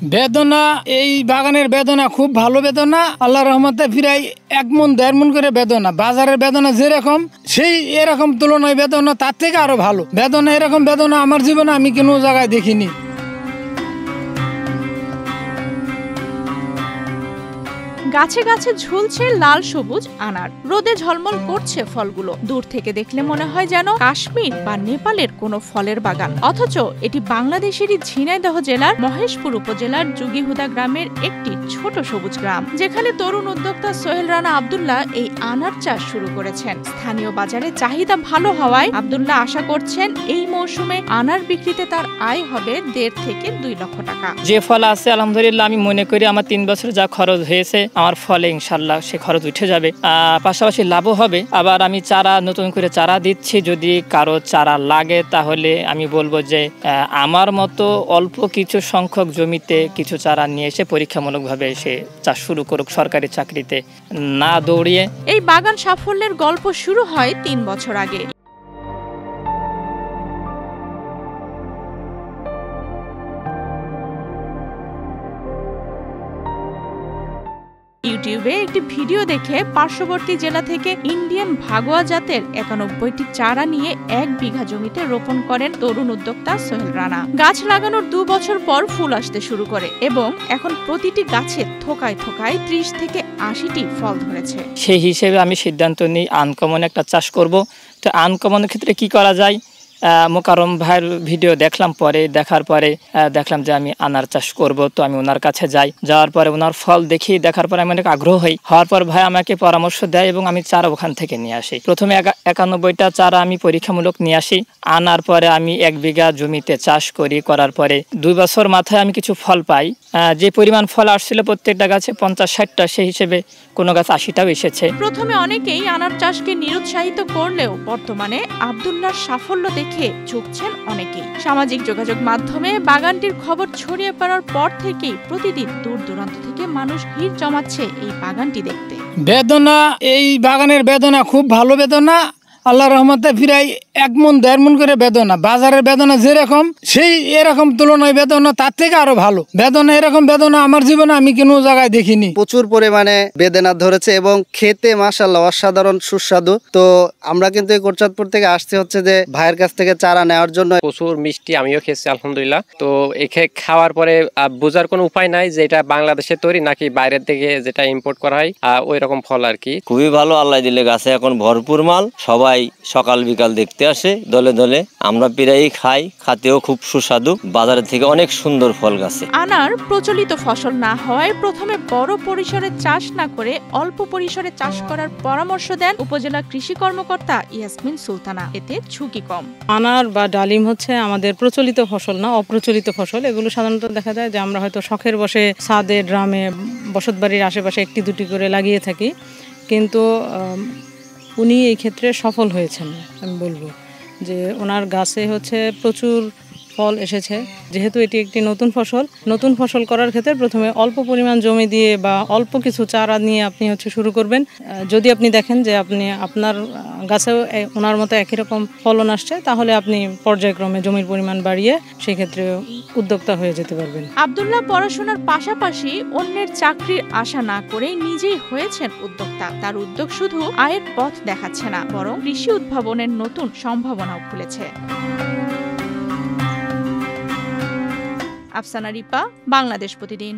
বেদনা এই বাগানের বেদনা খুব ভালো বেদনা, আল্লাহ রহমতে প্রায় 1 মণ 1.5 মণ করে বেদনা। বাজারের বেদনা যেরকম সেই এরকম তুলনায় বেদনা তার থেকে আরো ভালো বেদনা। এরকম বেদনা আমার জীবনে আমি কোনো জায়গায় দেখিনি। গাছে গাছে ঝুলছে লাল সবুজ আনার, রোদে ঝলমল করছে ফলগুলো। দূর থেকে দেখলে মনে হয় যেন কাশ্মীর বা নেপালের কোনো ফলের বাগান, অথচ এটি বাংলাদেশেরই ঝিনাইদহ জেলার মহেশপুর উপজেলার যুগীহুদা গ্রামের একটি ছোট সবুজ গ্রাম, যেখানে তরুণ উদ্যোক্তা সোহেল রানা আব্দুল্লাহ এই আনার চাষ শুরু করেছেন। স্থানীয় বাজারে চাহিদা ভালো হওয়ায় আব্দুল্লাহ আশা করছেন এই মৌসুমে আনার বিক্রিতে তার আয় হবে 1.5 থেকে 2 লক্ষ টাকা। যে ফল আছে আলহামদুলিল্লাহ আমি মনে করি আমার 3 বছর যা খরচ হয়েছে আমার ফলে ইনশাল্লাহ সে খরচ উঠে যাবে, পাশাপাশি লাভও হবে। আবার আমি চারা নতুন করে চারা দিচ্ছি, যদি কারো চারা লাগে তাহলে আমি বলবো যে আমার মতো অল্প কিছু সংখ্যক জমিতে কিছু চারা নিয়ে এসে পরীক্ষামূলকভাবে সে চাষ শুরু করুক, সরকারি চাকরিতে না দৌড়িয়ে। এই বাগান সাফল্যের গল্প শুরু হয় 3 বছর আগে। ইউটিউবে একটি ভিডিও দেখে পার্শ্ববর্তী জেলা থেকে ইন্ডিয়ান ভাগোয়া জাতের 91টি চারা নিয়ে 1 বিঘা জমিতে রোপণ করেন তরুণ উদ্যোক্তা সোহেল রানা। গাছ লাগানোর 2 বছর পর ফুল আসতে শুরু করে এবং এখন প্রতিটি গাছে থোকায় থোকায় 30 থেকে 80টি ফল ধরেছে। সেই হিসেবে আমি সিদ্ধান্ত নিই আনকমন একটা চাষ করব। তো আনকমনের ক্ষেত্রে কি করা যায়, মোকাররম ভাইয়ের ভিডিও দেখার পরে দেখলাম যে আমি আনার চাষ করব। তো আমি ওনার কাছে যাওয়ার পরে ওনার ফল দেখি, দেখার পরে আমি অনেক আগ্রহ হই। হওয়ার পর ভাই আমাকে পরামর্শ দেয় এবং আমি চারা ওখান থেকে নিয়ে আসি। প্রথমে 91টা চারা আমি পরীক্ষামূলক নিয়ে আসি। আনার পরে আমি 1 বিঘা জমিতে চাষ করার পরে 2 বছর মাথায় আমি কিছু ফল পাই। যে পরিমাণ ফল আসছিল প্রত্যেকটা গাছে 50-60টা, সেই হিসেবে কোনো গাছ 80টাও এসেছে। প্রথমে অনেকেই আনার চাষকে নিরুৎসাহিত করলেও বর্তমানে আব্দুল্লাহর সাফল্য দেখে ঝুঁকছেন অনেকেই। সামাজিক যোগাযোগ মাধ্যমে বাগানটির খবর ছড়িয়ে পড়ার পর থেকেই প্রতিদিন দূর দূরান্ত থেকে মানুষ ভিড় জমাচ্ছে এই বাগানটি দেখতে। বেদনা এই বাগানের বেদনা খুব ভালো বেদনা, আল্লাহ রহমতে প্রায় 1 মণ 1.5 মণ করে বেদনা। বাজারের বেদনা যেরকম সেই এরকম তুলনায় বেদনা তার থেকে আরো ভালো বেদনা। এরকম বেদনা আমার জীবনে আমি কোনো জায়গায় দেখিনি। প্রচুর পরিমাণে বেদনা ধরেছে এবং খেতে মাশাআল্লাহ অসাধারণ সুস্বাদু। তো আমরা কিন্তু এই কোটচাঁদপুর থেকে আসতে হচ্ছে যে ভাইয়ের কাছ থেকে চারা নেওয়ার জন্য। প্রচুর মিষ্টি, আমিও খেয়েছি আলহামদুলিল্লাহ। তো একে খাওয়ার পরে বোঝার কোনো উপায় নাই যে এটা বাংলাদেশে তৈরি নাকি বাইরের থেকে যেটা ইম্পোর্ট করা হয় ওই রকম ফল আর কি। খুবই ভালো, আল্লাহ দিলে গাছে এখন ভরপুর মাল। সবাই সকাল বিকাল দেখতে আসে দলে দলে, আমরা প্রায়ই খাই, খাতেও খুব সুস্বাদু। বাজারের থেকে অনেক সুন্দর ফল গাছে। আনার প্রচলিত ফসল না হওয়ায় প্রথমে বড় পরিসরে চাষ না করে অল্প পরিসরে চাষ করার পরামর্শ দেন উপজেলা কৃষি কর্মকর্তা ইয়াসমিন সুলতানা, এতে ঝুঁকি কম। আনার বা ডালিম হচ্ছে আমাদের প্রচলিত ফসল না, অপ্রচলিত ফসল। এগুলো সাধারণত দেখা যায় যে আমরা হয়তো শখের বসে ছাদে, ড্রামে, বসতবাড়ির আশেপাশে 1-2টি করে লাগিয়ে থাকি, কিন্তু উনি এই ক্ষেত্রে সফল হয়েছেন। আমি বলবো যে ওনার গাছে হচ্ছে প্রচুর ফল এসেছে। যেহেতু এটি একটি নতুন ফসল করার ক্ষেত্রে প্রথমে অল্প পরিমাণ জমি দিয়ে বা অল্প কিছু চারা নিয়ে আপনি শুরু করবেন। যদি আপনি দেখেন যে আপনার গাছেও ওনার মতো একই রকম ফলন আসছে, তাহলে আপনি পর্যায়ক্রমে জমির পরিমাণ বাড়িয়ে সেই ক্ষেত্রে উদ্যোক্তা হয়ে যেতে পারবেন। আব্দুল্লাহ পড়াশোনার পাশাপাশি অন্যের চাকরির আশা না করে নিজেই হয়েছেন উদ্যোক্তা। তার উদ্যোগ শুধু আয়ের পথ দেখাচ্ছে না, বরং কৃষি উদ্ভাবনের নতুন সম্ভাবনাও খুলেছে। আফসানা রিপা, বাংলাদেশ প্রতিদিন।